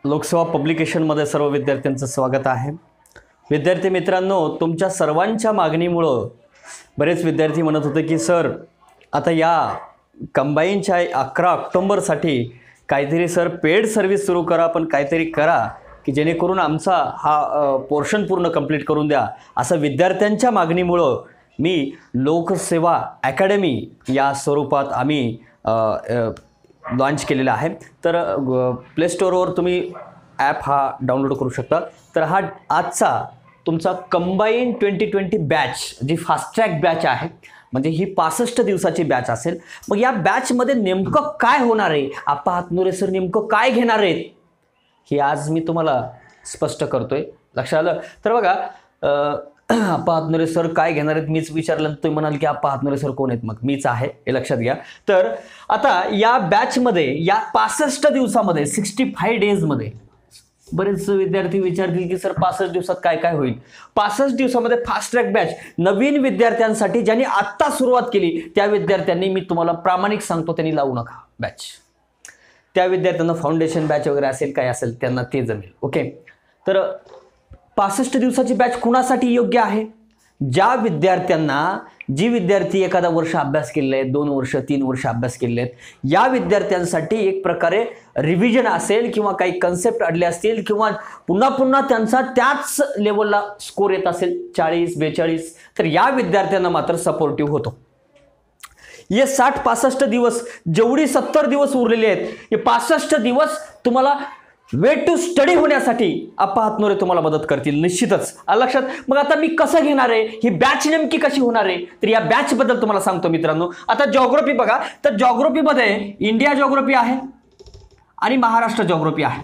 लोकसेवा पब्लिकेशनमध्ये सर्व विद्यार्थ्यांचं स्वागत आहे। विद्यार्थी मित्रांनो, तुमच्या सर्वांच्या मागणीमुळं बरेच विद्यार्थी म्हणत होते की सर आता या कंबाईनच्या 11 ऑक्टोबरसाठी काहीतरी सर पेड सर्व्हिस सुरू करा, पण काहीतरी करा की जेणेकरून आमचा हा पोर्शन पूर्ण कंप्लीट करून द्या। असं विद्यार्थ्यांच्या मागणीमुळं मी लोकसेवा अकॅडमी या स्वरूपात आम्ही लॉन्च केलेला आहे। तर प्ले स्टोअरवर तुम्ही ॲप हा डाउनलोड करू शकता। तर हा आजचा तुमचा कंबाईन 2020 बॅच जी फास्ट ट्रॅक बॅच आहे, म्हणजे ही 65 दिवसाची बॅच असेल। मग या बॅचमध्ये नेमकं काय होणार आहे, आप्पा हातनुरे सर नेमकं काय घेणार आहेत, हे आज मी तुम्हाला स्पष्ट करतोय। लक्षात आलं? तर बघा, आप्पा हातनुरे सर काय घेणार आहेत मीच विचारलं, तुम्ही म्हणाल की आप्पा हातनुरे सर कोण आहेत, मग मीच आहे हे लक्षात घ्या। तर आता या बॅचमध्ये या 65 दिवसामध्ये 65 डेजमध्ये बरेच विद्यार्थी विचारतील की सर 65 दिवसात काय काय होईल। 65 दिवसामध्ये फास्ट ट्रॅक बॅच नवीन विद्यार्थ्यांसाठी ज्यांनी आत्ता सुरुवात केली त्या विद्यार्थ्यांनी, मी तुम्हाला प्रामाणिक सांगतो, त्यांनी लावू नका बॅच। त्या विद्यार्थ्यांना फाउंडेशन बॅच वगैरे असेल काय असेल त्यांना ते जमेल। ओके, तर 65 दिवसाची बॅच कुणासाठी योग्य आहे? ज्या विद्यार्थ्यांना, जी विद्यार्थी एखादा वर्ष अभ्यास केलेले आहेत, 2 वर्ष 3 वर्ष अभ्यास केलेले आहेत, या विद्यार्थ्यांसाठी एक प्रकारे रिव्हिजन असेल किंवा काही कन्सेप्ट अडले असतील किंवा पुन्हा पुन्हा त्यांचा त्याच लेवलला स्कोर येत असेल 40 42, तर या विद्यार्थ्यांना मात्र सपोर्टिव्ह होतो। ये 60-65 दिवस, जेवढी 70 दिवस उरलेले आहेत, हे 65 दिवस तुम्हाला वे टू स्टडी होण्यासाठी आप्पा हातनुरे तुम्हाला मदत करतील निश्चितच। लक्षात? मग आता मी कसं घेणार आहे, ही बॅच नेमकी कशी होणार आहे, तर या बॅच बद्दल तुम्हाला सांगतो मित्रांनो। आता जॉग्राफी बघा, तर जॉग्राफीमध्ये इंडिया जॉग्राफी आहे आणि महाराष्ट्र जॉग्राफी आहे।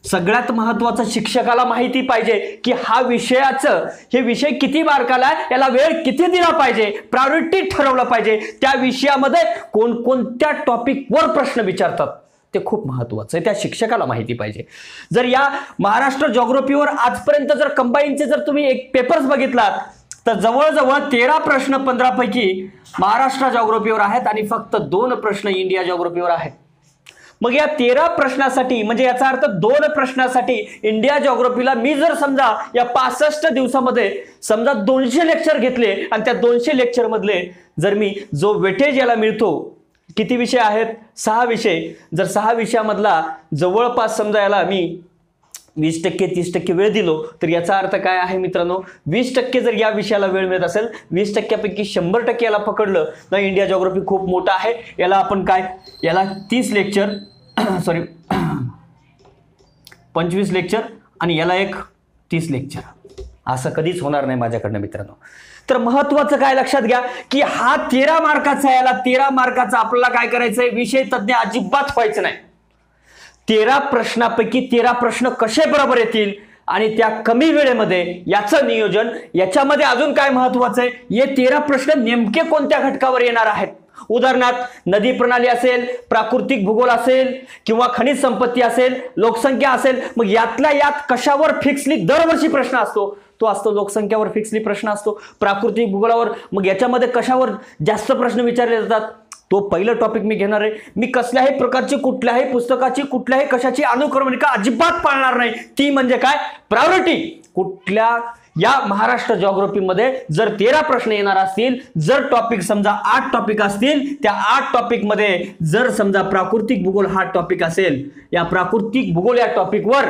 सगळ्यात महत्त्वाचं शिक्षकाला माहिती पाहिजे की हा हे विषय किती मार्काला आहे, याला वेळ किती दिला पाहिजे, प्रायोरिटी ठरवलं पाहिजे, त्या विषयामध्ये कोणकोणत्या टॉपिकवर प्रश्न विचारतात ते खूप महत्त्वाचं आहे, त्या शिक्षकाला माहिती पाहिजे। जर या महाराष्ट्र जॉग्राफीवर आजपर्यंत जर कंबाईनचे जर तुम्ही एक पेपर्स बघितलात तर जवळजवळ 13 प्रश्न 15 पैकी महाराष्ट्र जॉग्राफीवर आहेत आणि फक्त 2 प्रश्न इंडिया जॉग्राफीवर आहेत। मग या 13 प्रश्नासाठी, म्हणजे याचा अर्थ 2 प्रश्नासाठी इंडिया जॉग्राफीला मी जर समजा या 65 दिवसामध्ये समजा 200 लेक्चर घेतले आणि त्या 200 लेक्चर मधले जर मी जो वेटेज याला मिळतो, किती विषय आहेत, 6 विषय, जर 6 विषयामधला जवळपास समजा याला मी 20% 30% वेळ दिलो, तर याचा अर्थ काय आहे मित्रांनो, 20% जर या विषयाला वेळ मिळत असेल, 20%पैकी 100% याला पकडलं तर इंडिया जॉग्राफी खूप मोठा आहे। याला आपण काय, याला 30 लेक्चर 25 लेक्चर आणि याला एक 30 लेक्चर, असं कधीच होणार नाही माझ्याकडनं मित्रांनो। तर महत्वाचं काय लक्षात घ्या की हा 13 मार्काचा, याला 13 मार्काचा आपल्याला काय करायचंय, विषय तज्ञ अजिबात व्हायचं नाही। 13 प्रश्नापैकी 13 प्रश्न कसे बरोबर येतील आणि त्या कमी वेळेमध्ये याचं नियोजन, याच्यामध्ये अजून काय महत्वाचं आहे, हे 13 प्रश्न नेमके कोणत्या घटकावर येणार आहेत। उदाहरणार्थ नदी प्रणाली असेल, प्राकृतिक भूगोल असेल किंवा खनिज संपत्ती असेल, लोकसंख्या असेल, मग यातल्या यात कशावर फिक्सली दरवर्षी प्रश्न असतो, तो असतो लोकसंख्यावर फिक्सली प्रश्न असतो। प्राकृतिक भूगोलावर मग याच्यामध्ये कशावर जास्त प्रश्न विचारले जातात, तो पहिलं टॉपिक मी घेणार आहे। मी कसल्याही प्रकारची, कुठल्याही पुस्तकाची, कुठल्याही कशाची अनुक्रमणिका अजिबात पाळणार नाही, ती म्हणजे काय, प्रायोरिटी। कुठल्या या महाराष्ट्र जॉग्राफीमध्ये जर 13 प्रश्न येणार असतील, जर टॉपिक समजा 8 टॉपिक असतील, त्या 8 टॉपिक मध्ये जर समजा प्राकृतिक भूगोल हा टॉपिक असेल, या प्राकृतिक भूगोल या टॉपिकवर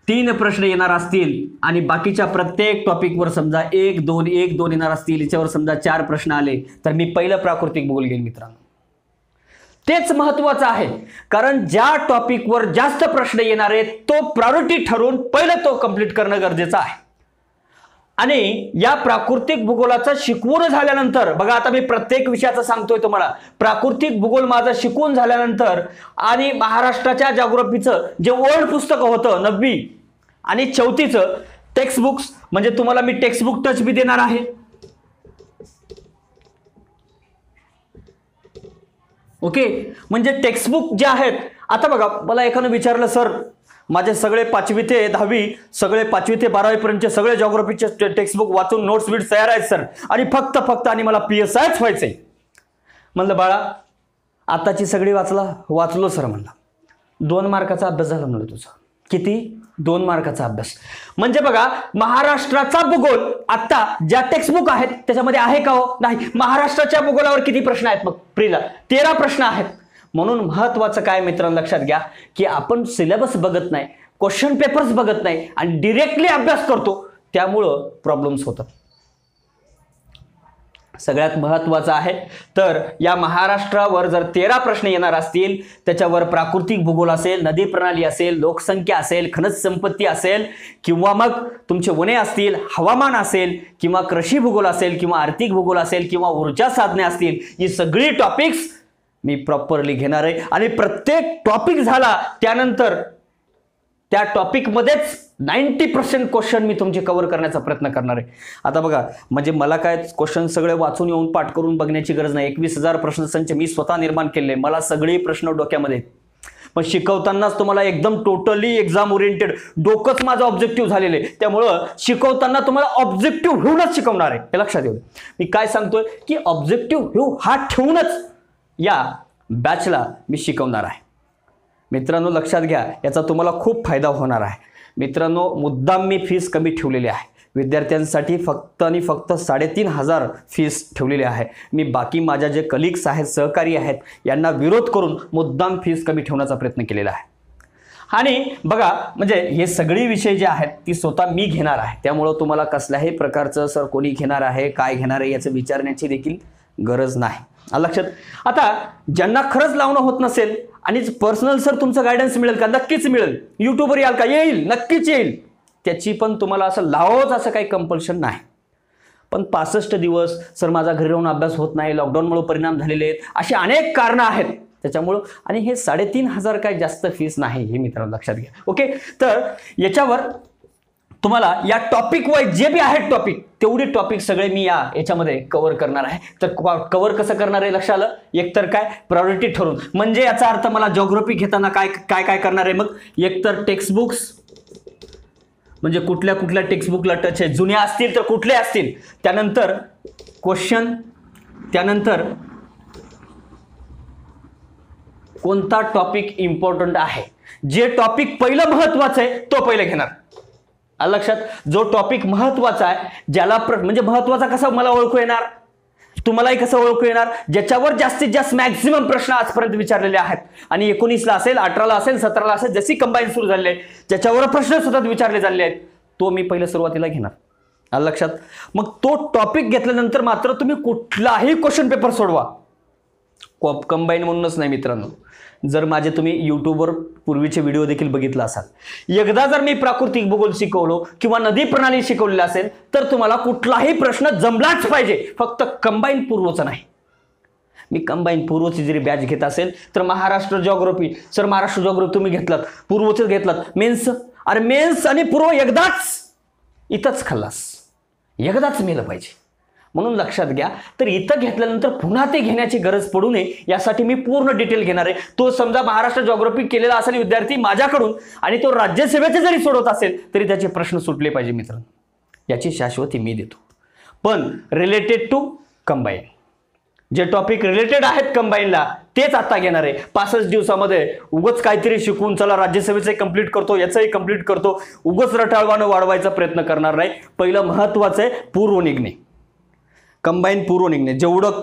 3 प्रश्न येणार असतील आणि बाकीच्या प्रत्येक टॉपिकवर समजा 1 2 येणार असतील, याच्यावर समजा 4 प्रश्न आले, तर मी पहिलं प्राकृतिक भूगोल घेईन मित्रांनो। तेच महत्वाचं आहे, कारण ज्या टॉपिकवर जास्त प्रश्न येणार आहेत तो प्रायोरिटी ठरवून पहिलं तो कंप्लीट करणं गरजेचं आहे। आणि या प्राकृतिक भूगोलाचं शिकवून झाल्यानंतर बघा, आता मी प्रत्येक विषयाचं सांगतोय तुम्हाला, प्राकृतिक भूगोल माझं शिकवून झाल्यानंतर आणि महाराष्ट्राच्या जॉग्राफीचं जे ओल्ड पुस्तक होतं 9वी आणि 4थीचं टेक्स्ट बुक्स, म्हणजे तुम्हाला मी टेक्स्ट बुक टच बी देणार आहे। ओके, म्हणजे टेक्स्ट बुक जे आहेत, आता बघा मला एखादं विचारलं सर माझे सगळे 5वी ते 10वी, सगळे 5वी ते 12वी पर्यंतचे सगळे जॉग्राफीचे टेक्स्ट बुक वाचून नोट्स बीट तयार आहेत सर, आणि फक्त आणि मला PSIच व्हायचंय। म्हणलं बाळा आताची सगळी वाचलो सर, म्हणला 2 मार्काचा अभ्यास झाला म्हणलं तुझा. किती? 2 मार्काचा अभ्यास. म्हणजे बघा, महाराष्ट्राचा भूगोल आता ज्या टेक्स्टबुक आहेत त्याच्यामध्ये आहे का हो? नाही. महाराष्ट्राच्या भूगोलावर किती प्रश्न आहेत? मग प्रीला 13 प्रश्न आहेत. म्हणून महत्वाचं काय मित्रांनो लक्षात घ्या की आपण सिलेबस बघत नाही, क्वेश्चन पेपर्स बघत नाही आणि डिरेक्टली अभ्यास करतो, त्यामुळं प्रॉब्लेम्स होतात. सगळ्यात महत्वाचं आहे. तर या महाराष्ट्रावर जर 13 प्रश्न येणार असतील, त्याच्यावर प्राकृतिक भूगोल असेल, नदी प्रणाली असेल, लोकसंख्या असेल, खनिज संपत्ती असेल, किंवा मग तुमचे वने असतील, हवामान असेल, किंवा कृषी भूगोल असेल, किंवा आर्थिक भूगोल असेल, किंवा ऊर्जा साधने असतील, ही सगळी टॉपिक्स मी प्रॉपरली घेणार आहे. आणि प्रत्येक टॉपिक झाला त्यानंतर त्या टॉपिकमध्येच 90% क्वेश्चन मी तुमचे कव्हर करण्याचा प्रयत्न करणार आहे. आता बघा, म्हणजे मला काय क्वेश्चन सगळे वाचून येऊन पाठ करून बघण्याची गरज नाही. 21,000 प्रश्नसंच मी स्वतः निर्माण केले. मला सगळे प्रश्न डोक्यामध्ये, पण शिकवतानाच तुम्हाला एकदम टोटली एक्झाम ओरिएंटेड डोकंच माझं ऑब्जेक्टिव्ह झालेलं आहे. त्यामुळं शिकवताना तुम्हाला ऑब्जेक्टिव्ह घेऊनच शिकवणार आहे, हे लक्षात येऊ. मी काय सांगतोय की ऑब्जेक्टिव्ह व्ह्यू हा ठेवूनच या बॅचला मी शिकवणार आहे. मित्रांनो लक्षात घ्या, याचा तुम्हाला खूप फायदा होणार आहे. मित्रांनो, मुद्दाम मी फीस कमी ठेवलेली आहे. विद्यार्थ्यांसाठी फक्त आणि फक्त 3,500 फीस ठेवलेली आहे. मी बाकी माझ्या जे कलिग्स आहेत, सहकारी आहेत, यांना विरोध करून मुद्दाम फीस कमी ठेवण्याचा प्रयत्न केलेला आहे. आणि बघा, म्हणजे हे सगळे विषय जे आहेत ती स्वतः मी घेणार आहे. त्यामुळं तुम्हाला कसल्याही प्रकारचं सर कोणी घेणार आहे, काय घेणार आहे याचं विचारण्याची देखील गरज नाही. लक्षात. आता ज्यांना खरंच लावणं होत नसेल आणि पर्सनल सर तुमचं गायडन्स मिळेल का? नक्कीच मिळेल. युट्यूबवर याल का? येईल, नक्कीच येईल. त्याची पण तुम्हाला असं लावच असं काही कंपल्शन नाही. पण 65 दिवस सर माझा घरी राहून अभ्यास होत नाही, लॉकडाऊनमुळे परिणाम झालेले आहेत, अशी अनेक कारणं आहेत त्याच्यामुळं. आणि हे 3,500 काही जास्त फीस नाही, हे मित्रांनो लक्षात घ्या. ओके, तर याच्यावर तुम्हाला या टॉपिक वाईज जे बी आहेत टॉपिक, तेवढे टॉपिक सगळे मी याच्यामध्ये कव्हर करणार आहे. तर कव्हर कसं करणार आहे लक्षात आलं? एकतर काय, प्रायोरिटी ठरवून. म्हणजे याचा अर्थ मला जिओग्राफी घेताना काय काय काय करणार आहे? मग एकतर टेक्स्टबुक्स, म्हणजे कुठल्या कुठल्या टेक्स्टबुकला टच आहे, जुन्या असतील तर कुठले असतील, त्यानंतर क्वेश्चन, त्यानंतर कोणता टॉपिक इम्पॉर्टंट आहे, जे टॉपिक पहिलं महत्वाचं आहे तो पहिले घेणार. लक्षात. जो टॉपिक महत्वाचा आहे, ज्याला म्हणजे महत्वाचा कसा मला ओळखू येणार, तुम्हालाही कसं ओळखू येणार, ज्याच्यावर जास्तीत जास्त मॅक्सिमम प्रश्न आजपर्यंत विचारलेले आहेत. आणि 19ला असेल, 18ला असेल, 17ला असेल, जशी कंबाईन सुरू झाले आहे ज्याच्यावर प्रश्न सतत विचारले झाले आहेत, तो मी पहिले सुरुवातीला घेणार. लक्षात. मग तो टॉपिक घेतल्यानंतर मात्र तुम्ही कुठलाही क्वेश्चन पेपर सोडवा. कंबाईन म्हणूनच नाही मित्रांनो, जर माझे तुम्ही यूट्यूबवर पूर्वीचे व्हिडिओ देखील बघितला असाल, एकदा जर मी प्राकृतिक भूगोल शिकवलो किंवा नदी प्रणाली शिकवलेली असेल तर तुम्हाला कुठलाही प्रश्न जमलाच पाहिजे, फक्त कंबाईन पूर्वचा नाही. मी कंबाईन पूर्वची जरी बॅच घेत असेल तर Maharashtra geography, sir Maharashtra geography तुम्ही घेतलात, पूर्वच घेतलात, मेन्स, अरे मेन्स आणि पूर्व एकदाच इथंच खल्लास, एकदाच मेलं पाहिजे. म्हणून लक्षात घ्या. तर इथं घेतल्यानंतर पुन्हा ते घेण्याची गरज पडू नये यासाठी मी पूर्ण डिटेल घेणार आहे. तो समजा महाराष्ट्र जिओग्राफी केलेला असेल विद्यार्थी माझ्याकडून आणि तो राज्यसेवेचे जरी सोडवत असेल तरी त्याचे प्रश्न सुटले पाहिजे मित्रांनो, याची शाश्वती मी देतो. पण रिलेटेड टू कंबाईन, जे टॉपिक रिलेटेड आहेत कंबाईनला तेच आता घेणार आहे. 65 दिवसामध्ये उगच काहीतरी शिकून चला राज्यसेवेचे कंप्लीट करतो, याचंही कंप्लीट करतो, उगच रटाळवानं वाढवायचा प्रयत्न करणार नाही. पहिलं महत्वाचं आहे पूर्व निघणे, कंबाईन पूर्व निघणे. जेवढं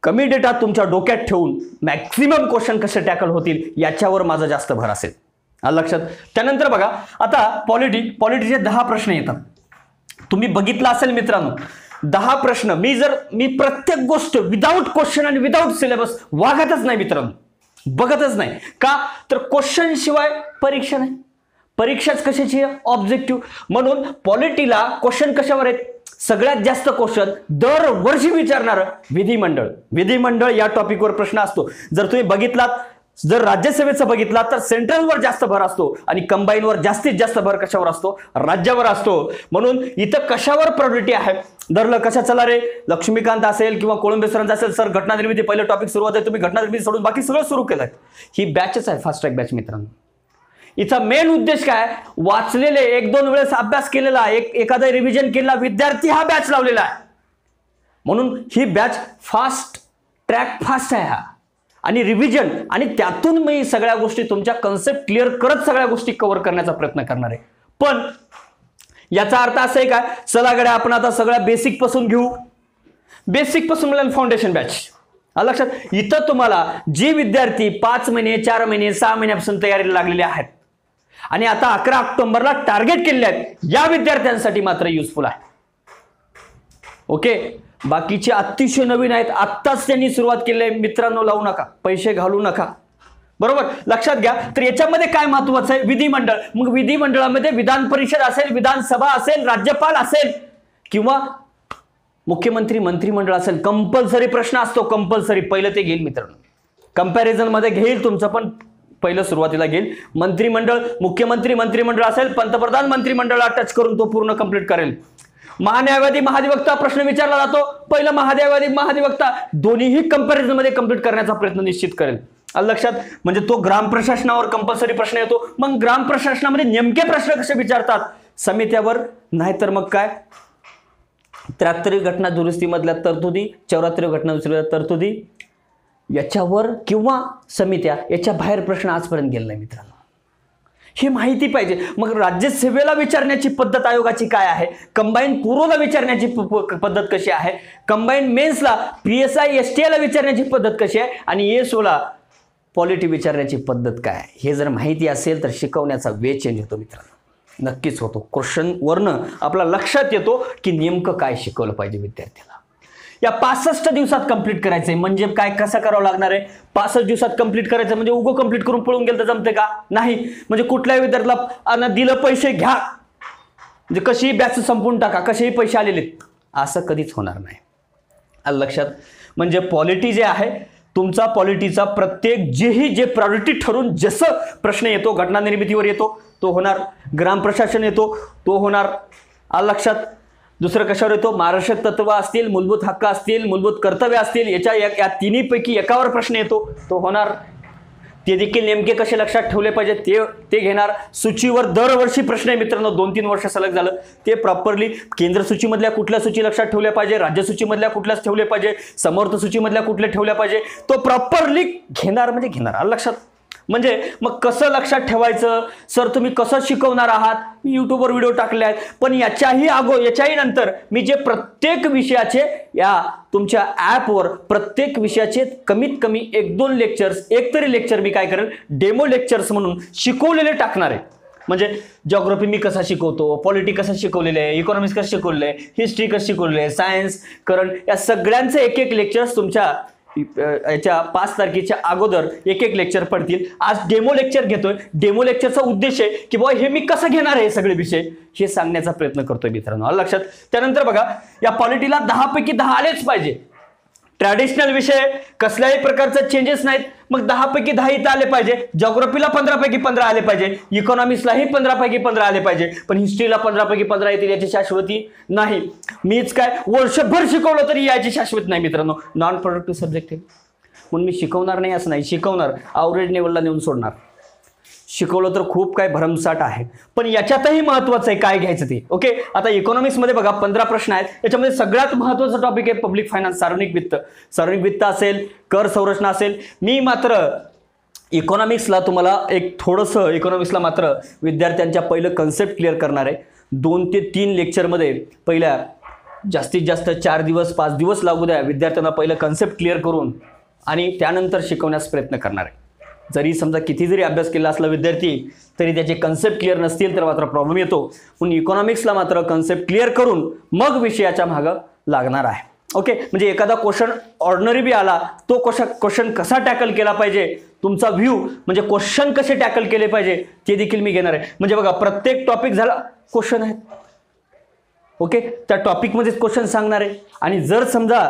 कमी डेटा तुमच्या डोक्यात ठेवून मॅक्सिमम क्वेश्चन कसे टॅकल होतील याच्यावर माझा जास्त भर असेल. लक्षात. त्यानंतर बघा, आता पॉलिटीचे 10 प्रश्न येतात. तुम्ही बघितलं असेल मित्रांनो, 10 प्रश्न. मी प्रत्येक गोष्ट विदाऊट क्वेश्चन आणि विदाऊट सिलेबस वागतच नाही मित्रांनो, बघतच नाही. का तर क्वेश्चन शिवाय परीक्षा नाही. परीक्षाच कशाची आहे? ऑब्जेक्टिव्ह. म्हणून पॉलिटीला क्वेश्चन कशावर आहेत? सगळ्यात जास्त क्वेश्चन दरवर्षी विचारणार विधिमंडळ या टॉपिकवर प्रश्न असतो. जर तुम्ही बघितलात, जर राज्यसेवेचं बघितलात तर सेंट्रलवर जास्त भर असतो आणि कंबाईनवर जास्तीत जास्त भर कशावर असतो? राज्यावर असतो. म्हणून इथं कशावर प्रायोरिटी आहे? धरलं कशा चला रे, लक्ष्मीकांत असेल किंवा कोळंबे सरांचा असेल, सर घटना निर्मिती पहिलं टॉपिक सुरुवात आहे, तुम्ही घटना निर्मिती सोडून बाकी सगळं सुरू केलंय. ही बॅचच आहे फास्ट ट्रॅक बॅच मित्रांनो. इथं मेन उद्देश काय? वाचलेले 1-2 वेळेस अभ्यास केलेला, एखादा रिव्हिजन केलेला विद्यार्थी हा बॅच लावलेला आहे. म्हणून ही बॅच फास्ट ट्रॅक फास्ट आहे. हा आणि रिव्हिजन, आणि त्यातून मी सगळ्या गोष्टी तुमच्या कन्सेप्ट क्लिअर करत सगळ्या गोष्टी कव्हर करण्याचा प्रयत्न करणार आहे. पण याचा अर्थ असा आहे का, चला गड्या आपण आता सगळ्या बेसिक पासून घेऊ, बेसिक पासून म्हणजे फाउंडेशन बॅच. लक्षात, इथं तुम्हाला जे विद्यार्थी 5 महिने 4 महिने 6 महिन्यापासून तयारीला लागलेले आहेत आणि आता 11 ऑक्टोबरला टार्गेट केलेले आहेत, या विद्यार्थ्यांसाठी मात्र युजफुल आहे. ओके, बाकीचे अतिशय नवीन आहेत, आत्ताच त्यांनी सुरुवात केली आहे. मित्रांनो, लावू नका, पैसे घालू नका, बरोबर, लक्षात घ्या. तर याच्यामध्ये काय महत्वाचं आहे, विधिमंडळ. मग विधिमंडळामध्ये विधान परिषद असेल, विधानसभा असेल, राज्यपाल असेल किंवा मुख्यमंत्री मंत्रिमंडळ असेल, कंपल्सरी प्रश्न असतो, कंपल्सरी. पहिलं ते घेईल मित्रांनो, कंपॅरिझन मध्ये घेईल तुमचं, पण पहिलं सुरुवातीला घेईल मंत्रिमंडळ. मुख्यमंत्री मंत्रिमंडळ असेल, पंतप्रधान मंत्रिमंडळाला टच करून तो पूर्ण कंप्लीट करेल. महान्यायवादी महाधिवक्ता प्रश्न विचारला जातो, पहिलं महान्यायवादी महाधिवक्ता, दोन्हीही कंपॅरिझन मध्ये कंप्लीट करण्याचा प्रयत्न निश्चित करेल. लक्षात, म्हणजे तो ग्राम प्रशासनावर कंपल्सरी प्रश्न येतो. मग ग्राम प्रशासनामध्ये नेमके प्रश्न कसे विचारतात, समित्यावर, नाहीतर मग काय 73 घटना दुरुस्तीमधल्या तरतुदी, 74 घटना दुरुस्तीमधल्या तरतुदी, याच्यावर किंवा समित्या, याच्या बाहेर प्रश्न आजपर्यंत गेला नाही मित्रांनो. ही माहिती पाहिजे. मग राज्यसेवेला विचारण्याची पद्धत आयोगाची काय आहे, कंबाईन पूर्वला विचारण्याची पद्धत कशी आहे, कंबाईन मेन्सला PSI STI ला विचारण्याची पद्धत कशी आहे, आणि ESOला पॉलिटी विचारण्याची पद्धत काय आहे, हे जर माहिती असेल तर शिकवण्याचा वे चेंज होतो मित्रांनो, नक्कीच होतो. क्वेश्चन वरनं आपला लक्षात येतो की नेमकं काय शिकवलं पाहिजे विद्यार्थ्याला. या 65 दिवसात कंप्लीट करायचंय. म्हणजे काय, कसं करावं लागणार आहे, 65 दिवसात कंप्लीट करायचं. म्हणजे उगो कंप्लीट करून पळून गेलं तर जमते का, नाही. म्हणजे कुठल्याही विद्यार्थ्याला दिलं पैसे घ्या, म्हणजे कशीही बॅच संपून टाका, कसेही पैसे आलेले, असं कधीच होणार नाही. लक्षात, म्हणजे पॉलिटी जे आहे तुमचा, पॉलिटीचा प्रत्येक जे प्रायोरिटी ठरून जसं प्रश्न येतो, घटना निर्मितीवर येतो तो होणार, ग्राम प्रशासन येतो तो होणार. लक्षात, दुसरं कशावर येतो, मार्गदर्शक तत्व असतील, मूलभूत हक्क असतील, मूलभूत कर्तव्य असतील, या तिन्हीपैकी एकावर प्रश्न येतो तो होणार. ते देखील नेमके कसे लक्षात ठेवले पाहिजे ते घेणार. सूचीवर दरवर्षी प्रश्न आहे मित्रांनो, 2-3 वर्ष सलग झालं, ते प्रॉपरली केंद्र सूचीमधल्या कुठल्या सूची लक्षात ठेवल्या पाहिजे, राज्य सूचीमधल्या कुठल्याच ठेवले पाहिजे, समर्थ सूचीमधल्या कुठल्या ठेवल्या पाहिजे, तो प्रॉपरली घेणार, म्हणजे घेणार. लक्षात, म्हणजे मग कसं लक्षात ठेवायचं, सर तुम्ही कसं शिकवणार आहात, मी युट्यूबवर व्हिडिओ टाकले आहेत. पण याच्याही नंतर मी जे प्रत्येक विषयाचे या तुमच्या ॲपवर प्रत्येक विषयाचे कमीत कमी 1-2 लेक्चर्स, एक तरी लेक्चर मी काय करेल, डेमो लेक्चर्स म्हणून शिकवलेले टाकणार आहे. म्हणजे जिओग्राफी मी कसा शिकवतो, पॉलिटी कसं शिकवलेलं आहे, इकॉनॉमिक्स कसं शिकवलेलं आहे, हिस्ट्री कसं शिकवलेलं आहे, सायन्स, करंट, या सगळ्यांचे एक लेक्चर्स तुमच्या याच्या 5 तारखेच्या अगोदर एक लेक्चर पडतील. आज डेमो लेक्चर घेतोय. डेमो लेक्चरचा उद्देश आहे की बाबा हे मी कसं घेणार आहे, सगळे विषय हे सांगण्याचा प्रयत्न करतोय मित्रांनो. लक्षात, त्यानंतर बघा, या पॉलिटीला 10 पैकी 10 आलेच पाहिजे. ट्रॅडिशनल विषय कसल्याही प्रकारचे चेंजेस नाहीत, मग 10 पैकी 10 इथं आले पाहिजे. जिओग्राफीला 15 पैकी 15 आले पाहिजे, इकॉनॉमिक्सलाही 15 पैकी 15 आले पाहिजे, पण हिस्ट्रीला 15 पैकी 15 येतील याची शाश्वती नाही. मीच काय वर्षभर शिकवलं तरी याची शाश्वत नाही मित्रांनो. नॉन प्रोडक्टिव्ह सब्जेक्ट आहे म्हणून मी शिकवणार नाही असं नाही, शिकवणार, ॲव्हरेज लेवलला नेऊन सोडणार. शिकवलं तर खूप काय भरमसाठ आहे, पण याच्यातही महत्वाचं आहे काय घ्यायचं ते. ओके, आता इकॉनॉमिक्स मध्ये बघा 15 प्रश्न आहेत. याच्यामध्ये सगळ्यात महत्वाचा टॉपिक आहे पब्लिक फायनान्स, सार्वजनिक वित्त. सार्वजनिक वित्त असेल, कर संरचना असेल. मी मात्र इकॉनॉमिक्सला तुम्हाला एक थोडंसं इकॉनॉमिक्सला मात्र विद्यार्थ्यांच्या पहिलं कन्सेप्ट क्लिअर करणार आहे. 2 ते 3 लेक्चरमध्ये पहिल्या जास्तीत जास्त 4 दिवस 5 दिवस लागू द्या विद्यार्थ्यांना पहिलं कन्सेप्ट क्लिअर करून, आणि त्यानंतर शिकवण्यास प्रयत्न करणार आहे. जरी समजा किती जरी अभ्यास केला असला विद्यार्थी तरी त्याचे कन्सेप्ट क्लिअर नसतील तर मात्र प्रॉब्लेम येतो. पण इकॉनॉमिक्सला मात्र कन्सेप्ट क्लिअर करून मग विषयाच्या मागं लागणार आहे. ओके, म्हणजे एखादा क्वेश्चन ऑर्डिनरी बी आला तो क्वेश्चन कसा टॅकल केला पाहिजे, तुमचा व्ह्यू म्हणजे क्वेश्चन कसे टॅकल केले पाहिजे ते देखील मी घेणार आहे. म्हणजे बघा, प्रत्येक टॉपिक झाला क्वेश्चन आहेत. ओके, त्या टॉपिकमध्येच क्वेश्चन सांगणार आहे. आणि जर समजा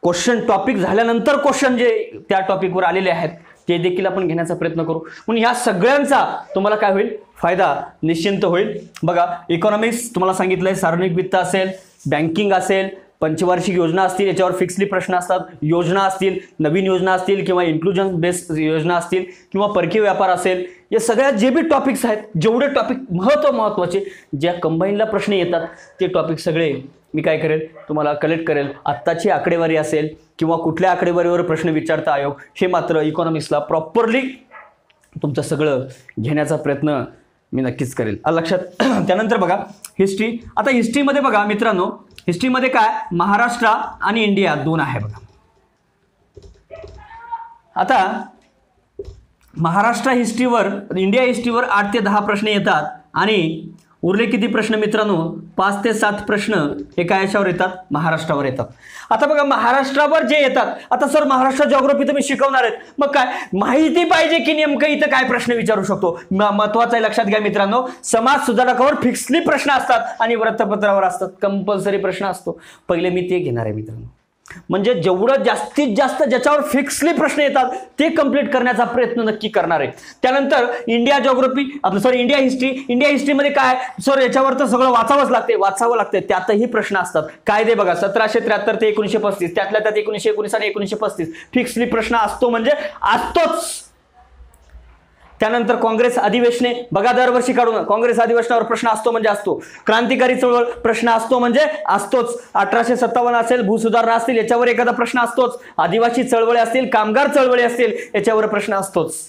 क्वेश्चन टॉपिक झाल्यानंतर क्वेश्चन जे त्या टॉपिकवर आलेले आहेत ते देखील आपण घेण्याचा प्रयत्न करू. म्हणून या सगळ्यांचा तुम्हाला काय होईल, फायदा निश्चिंत होईल. बघा, इकॉनॉमिक्स तुम्हाला सांगितलंय, सार्वजनिक वित्त असेल, बँकिंग असेल, पंचवार्षिक योजना असतील, याच्यावर फिक्सली प्रश्न असतात, योजना असतील, नवीन योजना असतील किंवा इन्क्लुजन बेस्ड योजना असतील किंवा परकीय व्यापार असेल, या सगळ्या जे बी टॉपिक्स आहेत, जेवढे टॉपिक महत्त्वाचे ज्या कंबाईनला प्रश्न येतात ते टॉपिक सगळे मी काय करेल, तुम्हाला कलेक्ट करेल. आत्ताची आकडेवारी असेल किंवा कुठल्या आकडेवारीवर प्रश्न विचारता आयोग, हे मात्र इकॉनॉमिक्सला प्रॉपरली तुमचं सगळं घेण्याचा प्रयत्न मी नक्कीच करेल. लक्षात. त्यानंतर बघा हिस्ट्री. आता हिस्ट्रीमध्ये बघा मित्रांनो, हिस्ट्रीमध्ये काय महाराष्ट्र आणि इंडिया दोन आहे बघा. आता महाराष्ट्र हिस्ट्रीवर, इंडिया हिस्ट्रीवर 8 ते 10 प्रश्न येतात आणि उरले किती प्रश्न मित्रांनो, 5 ते 7 प्रश्न हे काय याच्यावर येतात, महाराष्ट्रावर येतात. आता बघा महाराष्ट्रावर जे येतात, आता सर महाराष्ट्र जिओग्राफी तुम्ही शिकवणार आहेत, मग काय माहिती पाहिजे की नेमकं इथं काय प्रश्न विचारू शकतो. महत्वाचं आहे, लक्षात घ्या मित्रांनो. समाज सुधारकावर फिक्सली प्रश्न असतात आणि वृत्तपत्रावर असतात कंपल्सरी प्रश्न असतो. पहिले मी ते घेणार आहे मित्रांनो. म्हणजे जेवढं जास्तीत जास्त ज्याच्यावर फिक्सली प्रश्न येतात ते कंप्लीट करण्याचा प्रयत्न नक्की करणार आहे. त्यानंतर इंडिया जिओग्राफी, आपलं सॉरी इंडिया हिस्ट्री. इंडिया हिस्ट्रीमध्ये काय सर याच्यावर तर सगळं वाचावं लागते. त्यातही प्रश्न असतात. कायदे बघा 1773 ते 1935, त्यातल्या त्यात 1919 आणि 1935 फिक्सली प्रश्न असतो म्हणजे असतोच. त्यानंतर काँग्रेस अधिवेशने बघा, दरवर्षी काढून काँग्रेस अधिवेशनावर प्रश्न असतो म्हणजे असतो. क्रांतिकारी चळवळ प्रश्न असतो म्हणजे असतोच. 1857 असेल, भूसुधारणा असतील याच्यावर एखादा प्रश्न असतोच. आदिवासी चळवळी असतील, कामगार चळवळी असतील याच्यावर प्रश्न असतोच.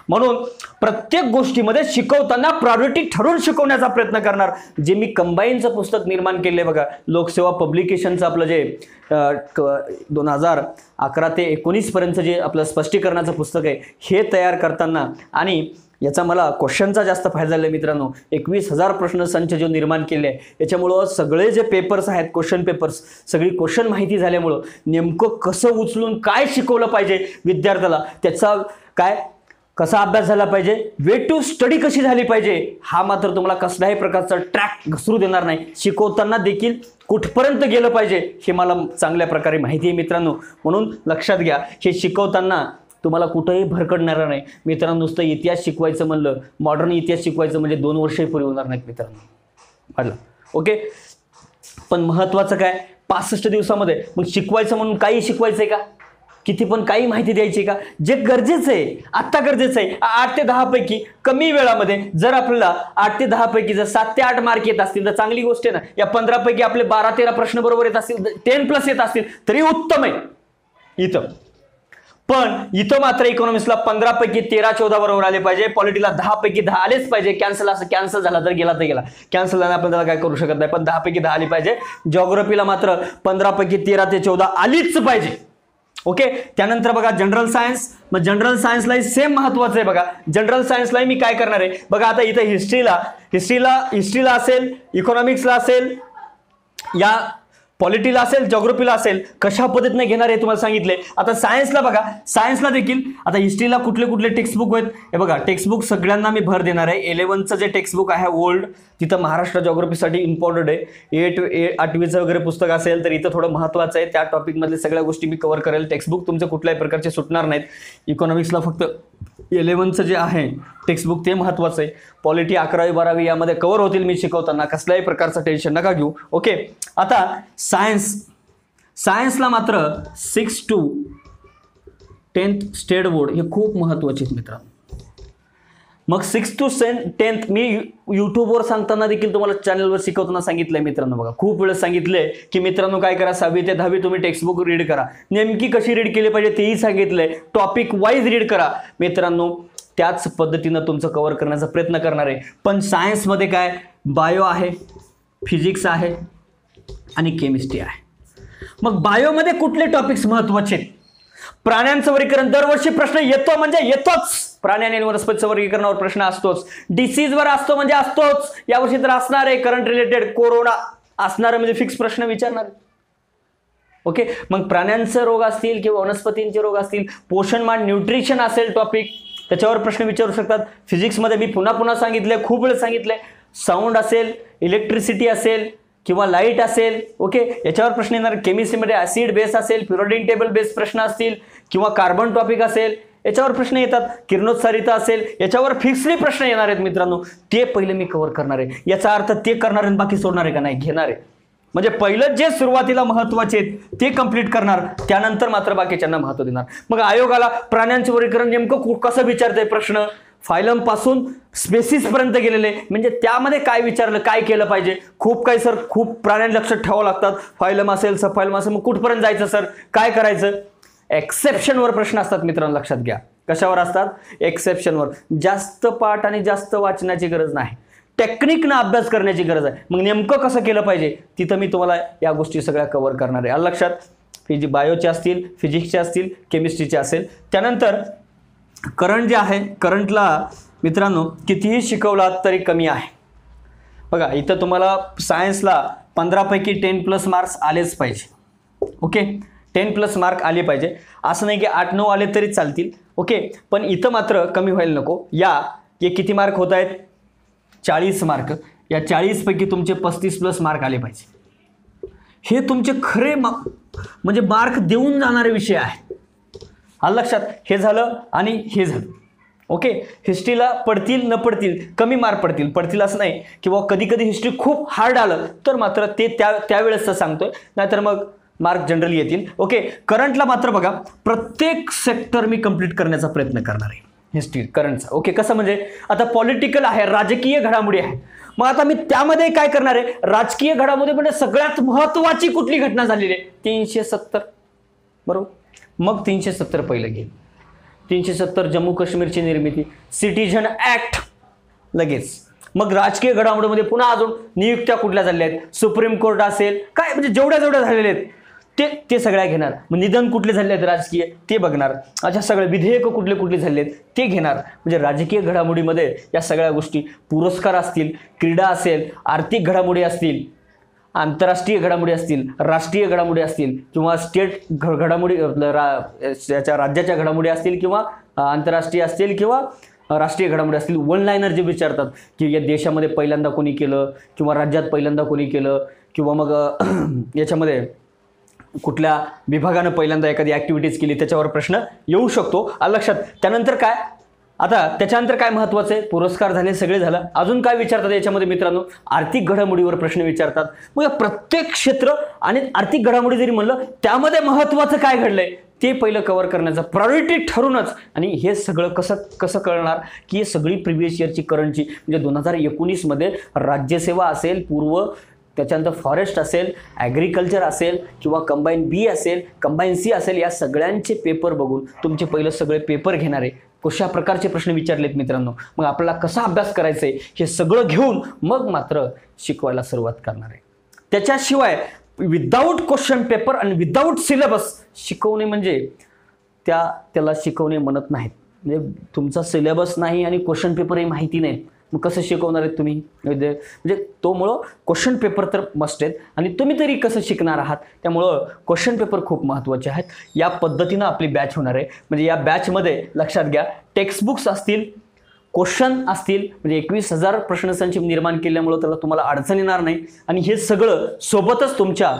म्हणून प्रत्येक गोष्टीमध्ये शिकवताना प्रायोरिटी ठरवून शिकवण्याचा प्रयत्न करणार. जे मी कंबाईनचं पुस्तक निर्माण केले बघा, लोकसेवा पब्लिकेशनचं आपलं जे 2011 ते 19 पर्यंत जे आपलं स्पष्टीकरणाचं पुस्तक आहे, हे तयार करताना आणि याचा मला क्वेश्चनचा जास्त फायदा झाला मित्रांनो. 21,000 प्रश्न संच जो निर्माण केले आहे, याच्यामुळं सगळे जे पेपर्स आहेत, क्वेश्चन पेपर्स, सगळी क्वेश्चन माहिती झाल्यामुळं नेमकं कसं उचलून काय शिकवलं पाहिजे विद्यार्थ्याला, त्याचा काय कसा अभ्यास झाला पाहिजे, वे टू स्टडी कशी झाली पाहिजे, हा मात्र तुम्हाला कसल्याही प्रकारचा ट्रॅक घसरू देणार नाही. शिकवताना देखील कुठपर्यंत गेलं पाहिजे हे मला चांगल्या प्रकारे माहिती आहे मित्रांनो. म्हणून लक्षात घ्या, हे शिकवताना तुम्हाला कुठेही भरकडणार नाही मित्रांनो. नुसतं इतिहास शिकवायचं म्हणलं, मॉडर्न इतिहास शिकवायचं म्हणजे 2 वर्षही पुरे होणार नाहीत मित्रांनो. वाटलं ओके. पण महत्वाचं काय, 65 दिवसामध्ये मग शिकवायचं म्हणून काही शिकवायचंय का, किती पण काही माहिती द्यायची का, जे गरजेचं आहे आत्ता गरजेचं आहे. 8 ते 10 पैकी कमी वेळामध्ये जर आपल्याला 8 ते 10 पैकी जर 7 ते 8 मार्क येत असतील तर चांगली गोष्ट आहे ना. या 15 पैकी आपले 12-13 प्रश्न बरोबर येत असतील, 10+ येत असतील तरी उत्तम आहे इथं. पण इथं मात्र इकॉनॉमिक्सला 15 पैकी 13-14 बरोबर आले पाहिजे, पॉलिटीला 10 पैकी 10 आलेच पाहिजे. कॅन्सल झाला तर गेला तर गेला, कॅन्सल झाला आपण त्याला काय करू शकत नाही, पण 10 पैकी 10 आली पाहिजे. जिओग्राफीला मात्र 15 पैकी 13 ते 14 आलीच पाहिजे. ओके. त्यानंतर बघा जनरल सायन्स. मग जनरल सायन्सला सेम महत्वाचं आहे बघा. जनरल सायन्सला मी काय करणार आहे बघा, आता इथे हिस्ट्रीला असेल, इकॉनॉमिक्सला असेल, या पॉलिटीला असेल, जिओग्राफीला असेल, कशा पद्धतीने घेणार आहे तुम्हाला सांगितले. आता सायन्सला बघा, सायन्सला देखील आता हिस्ट्रीला कुठले कुठले टेक्स्टबुक आहेत हे बघा. टेक्स्टबुक सगळ्यांना मी भर देणार आहे. 11चं जे टेक्स्टबुक आहे ओल्ड, तिथं महाराष्ट्र जिओग्राफीसाठी इम्पॉर्टंट आहे. 8वीचं वगैरे पुस्तक असेल तर इथं थोडं महत्वाचं आहे. त्या टॉपिकमधल्या सगळ्या गोष्टी मी कव्हर करेल. टेक्स्टबुक तुमचे कुठल्याही प्रकारचे सुटणार नाहीत. इकॉनॉमिक्सला फक्त 11चं जे आहे टेक्स्टबुक ते महत्वाचं आहे. पॉलिटी 11वी 12वी यामध्ये कव्हर होतील मी शिकवताना, कसल्याही प्रकारचं टेन्शन नका घेऊ. ओके. आता सायन्सला मात्र 6 to 10th स्टेट बोर्ड हे खूप महत्वाचे आहेत मित्रांनो. मग 6 to 10th मी युट्यूबवर सांगताना देखील तुम्हाला चॅनलवर शिकवताना सांगितलंय मित्रांनो. बघा खूप वेळेस सांगितलंय की मित्रांनो काय करा, 6वी ते 10वी तुम्ही टेक्स्टबुक रीड करा. नेमकी कशी रीड केली पाहिजे तेही सांगितलंय. टॉपिक वाईज रीड करा मित्रांनो. त्याच पद्धतीनं तुमचं कव्हर करण्याचा प्रयत्न करणार आहे. पण सायन्समध्ये काय, बायो आहे, फिजिक्स आहे आणि केमिस्ट्री आहे. मग बायोमध्ये कुठले टॉपिक्स महत्वाचे आहेत? प्राण्यांचं वर्गीकरण दरवर्षी प्रश्न येतो म्हणजे येतोच. प्राणी आणि वनस्पतीचं वर्गीकरणावर प्रश्न असतोच. डिसीजवर असतो म्हणजे असतोच. यावर्षी तर असणार आहे करंट रिलेटेड, कोरोना असणार म्हणजे फिक्स प्रश्न विचारणार. ओके. मग प्राण्यांचे रोग असतील किंवा वनस्पतींचे रोग असतील, पोषणमान न्यूट्रिशन असेल टॉपिक, त्याच्यावर प्रश्न विचारू शकतात. फिजिक्समध्ये मी पुन्हा सांगितले, खूप वेळ सांगितले, साऊंड असेल, इलेक्ट्रिसिटी असेल किंवा लाईट असेल, ओके, याच्यावर प्रश्न येणार. केमिस्ट्रीमध्ये ऍसिड बेस असेल, पिरियोडिक टेबल बेस प्रश्न असतील किंवा कार्बन टॉपिक असेल, याच्यावर प्रश्न येतात. किरणोत्सारिता असेल, याच्यावर फिक्सली प्रश्न येणार आहेत मित्रांनो. ते पहिले मी कव्हर करणार आहे. याचा अर्थ ते करणार आहे बाकी सोडणार आहे का? नाही, घेणार आहे. म्हणजे पहिलं जे सुरुवातीला महत्वाचे आहेत ते कंप्लीट करणार, त्यानंतर मात्र बाकीच्यांना महत्व देणार. मग आयोगाला प्राण्यांचे वर्गीकरण नेमकं कसं विचारतंय प्रश्न, फायलमपासून स्पेसिसपर्यंत गेलेले, म्हणजे त्यामध्ये काय विचारलं, काय केलं पाहिजे. खूप काही सर, खूप प्राण्यांनी लक्षात ठेवावं लागतात. फायलम असेल, सब फायलम असेल, मग कुठपर्यंत जायचं सर, काय करायचं. एक्सेप्शनवर प्रश्न असतात मित्रांनो, लक्षात घ्या. कशावर असतात, एक्सेप्शनवर. जास्त पाठ आणि जास्त वाचण्याची गरज नाही, टेक्निकनं अभ्यास करण्याची गरज आहे. मग नेमकं कसं केलं पाहिजे तिथं मी तुम्हाला या गोष्टी सगळ्या कव्हर करणार आहे. लक्षात, ही जी बायोचे असतील, फिजिक्सचे असतील, केमिस्ट्रीचे असेल. त्यानंतर करंट जे आहे, करंटला मित्रांनो कितीही शिकवलात तरी कमी आहे. बघा इथं तुम्हाला सायन्सला 15 पैकी 10+ मार्क्स आलेच पाहिजे. ओके, 10+ मार्क आले पाहिजे. असं नाही की 8-9 आले तरी चालतील. ओके, पण इथं मात्र कमी व्हायला नको. हे किती मार्क होत आहेत, 40 मार्क. या 40 पैकी तुमचे 35+ मार्क आले पाहिजे. हे तुमचे खरे म्हणजे मार्क देऊन जाणारे विषय आहे. लक्षात, हे झालं आणि हे झालं. ओके, हिस्ट्रीला पडतील न पडतील, कमी मार्क पडतील असं नाही. किंवा कधी कधी हिस्ट्री खूप हार्ड आलं तर मात्र ते त्यावेळेसचं सांगतोय, नाहीतर मग मार्क जनरली येतील. ओके, करंटला मात्र बघा प्रत्येक सेक्टर मी कंप्लीट करण्याचा प्रयत्न करणार आहे हिस्ट्री करंटचा. ओके, कसं म्हणजे आता पॉलिटिकल आहे, राजकीय घडामोडी आहे. मग आता मी त्यामध्ये काय करणार आहे, राजकीय घडामोडी म्हणजे सगळ्यात महत्त्वाची कुठली घटना झालेली आहे, 370. बरोबर, मग 370 पहिलं घेईल. 370 जम्मू काश्मीरची निर्मिती, सिटीझन ऍक्ट लगेच. मग राजकीय घडामोडीमध्ये पुन्हा अजून नियुक्त्या कुठल्या झालेल्या आहेत, सुप्रीम कोर्ट असेल, काय म्हणजे जेवढ्या झालेल्या आहेत ते सगळ्या घेणार. मग निधन कुठले झाले आहेत राजकीय ते बघणार. अच्छा, सगळे विधेयक कुठले झाले आहेत ते घेणार. म्हणजे राजकीय घडामोडीमध्ये या सगळ्या गोष्टी, पुरस्कार असतील, क्रीडा असेल, आर्थिक घडामोडी असतील, आंतरराष्ट्रीय घडामोडी असतील, राष्ट्रीय घडामोडी असतील, किंवा स्टेट घडामोडी याच्या राज्याच्या घडामोडी असतील, किंवा आंतरराष्ट्रीय असतील, किंवा राष्ट्रीय घडामोडी असतील. वन लाईनर जे विचारतात की या देशामध्ये पहिल्यांदा कोणी केलं, किंवा राज्यात पहिल्यांदा कोणी केलं, किंवा मग याच्यामध्ये कुठल्या विभागानं पहिल्यांदा एखादी ॲक्टिव्हिटीज केली, त्याच्यावर प्रश्न येऊ शकतो. लक्षात. त्यानंतर काय, आता त्याच्यानंतर काय महत्त्वाचं आहे, पुरस्कार झाले, सगळे झालं. अजून काय विचारतात याच्यामध्ये मित्रांनो, आर्थिक घडामोडीवर प्रश्न विचारतात. मग प्रत्येक क्षेत्र आणि आर्थिक घडामोडी जरी म्हणलं त्यामध्ये महत्त्वाचं काय घडलंय ते पहिलं कव्हर करण्याचं प्रायोरिटी ठरूनच. आणि हे सगळं कसं कळणार की हे सगळी प्रिव्हियस इयरची करंटची, म्हणजे 2019 मध्ये राज्यसेवा असेल, पूर्व, त्याच्यानंतर फॉरेस्ट असेल, ॲग्रिकल्चर असेल, किंवा कंबाईन बी असेल, कंबाईन सी असेल, या सगळ्यांचे पेपर बघून तुमचे पहिलं सगळे पेपर घेणारे, कशा प्रकारचे प्रश्न विचारलेत मित्रांनो, मग आपल्याला कसा अभ्यास करायचा आहे हे सगळं घेऊन मग मात्र शिकवायला सुरुवात करणार आहे. त्याच्याशिवाय विदाऊट क्वेश्चन पेपर आणि विदाऊट सिलेबस शिकवणे म्हणजे त्याला शिकवणे म्हणत नाहीत. म्हणजे तुमचा सिलेबस नाही आणि क्वेश्चन पेपरही माहिती नाहीत, मग कसं शिकवणार आहेत तुम्ही. म्हणजे तोमुळं क्वेश्चन पेपर तर मस्ट आहेत, आणि तुम्ही तरी कसं शिकणार आहात, त्यामुळं क्वेश्चन पेपर खूप महत्त्वाचे आहेत. या पद्धतीनं आपली बॅच होणार आहे. म्हणजे या बॅचमध्ये लक्षात घ्या, टेक्स्टबुक्स असतील, क्वेश्चन असतील, म्हणजे 21,000 प्रश्नसंच निर्माण केल्यामुळं त्याला तुम्हाला अडचण येणार नाही. आणि हे सगळं सोबतच तुमच्या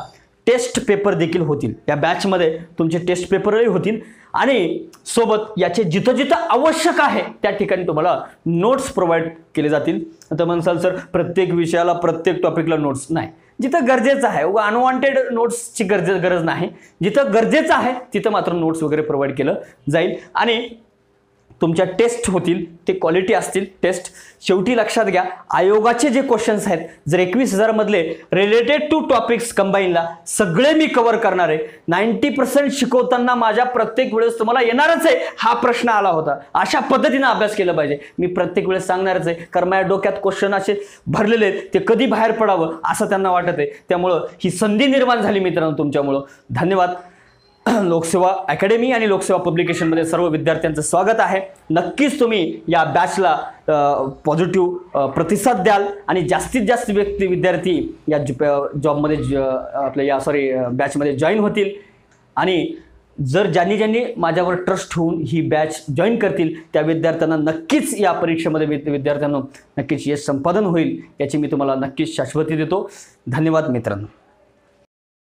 टेस्ट पेपर देखील होतील. या बॅचमध्ये तुमचे टेस्ट पेपरही होतील, आणि सोबत याचे जिथं आवश्यक आहे त्या ठिकाणी तुम्हाला नोट्स प्रोव्हाइड केले जातील. आता म्हणसाल सर प्रत्येक विषयाला, प्रत्येक टॉपिकला नोट्स नाही, जिथं गरजेचं आहे, अनवॉन्टेड नोट्सची गरज नाही. जिथं गरजेचं आहे तिथं मात्र नोट्स वगैरे प्रोव्हाइड केलं जाईल. आणि तुमच्या टेस्ट होतील, ते क्वालिटी असतील टेस्ट. शेवटी लक्षात घ्या, आयोगाचे जे क्वेश्चन्स आहेत, जर 21,000 मधले रिलेटेड टू टॉपिक्स कंबाईनला सगळे मी कव्हर करणार आहे. 90% शिकवताना माझ्या प्रत्येक वेळेस तुम्हाला येणारच आहे, हा प्रश्न आला होता, अशा पद्धतीने अभ्यास केला पाहिजे. मी प्रत्येक वेळेस सांगणारच आहे, कारण माझ्या डोक्यात क्वेश्चन असे भरलेले आहेत, ते कधी बाहेर पडावं असं त्यांना वाटत आहे. त्यामुळं ही संधी निर्माण झाली मित्रांनो तुमच्यामुळं. धन्यवाद. लोकसेवा अकॅडमी आणि लोकसेवा पब्लिकेशनमध्ये सर्व विद्यार्थ्यांचं स्वागत आहे. नक्कीच तुम्ही या बॅचला पॉझिटिव्ह प्रतिसाद द्याल, आणि जास्तीत जास्त विद्यार्थी या जॉबमध्ये आपल्या बॅचमध्ये जॉईन होतील. आणि जर ज्यांनी माझ्यावर ट्रस्ट ठेवून ही बॅच जॉईन करतील त्या विद्यार्थ्यांना नक्कीच या परीक्षेमध्ये विद्यार्थ्यांना नक्कीच यश संपादन होईल, याची मी तुम्हाला नक्कीच शाश्वती देतो. धन्यवाद मित्रांनो.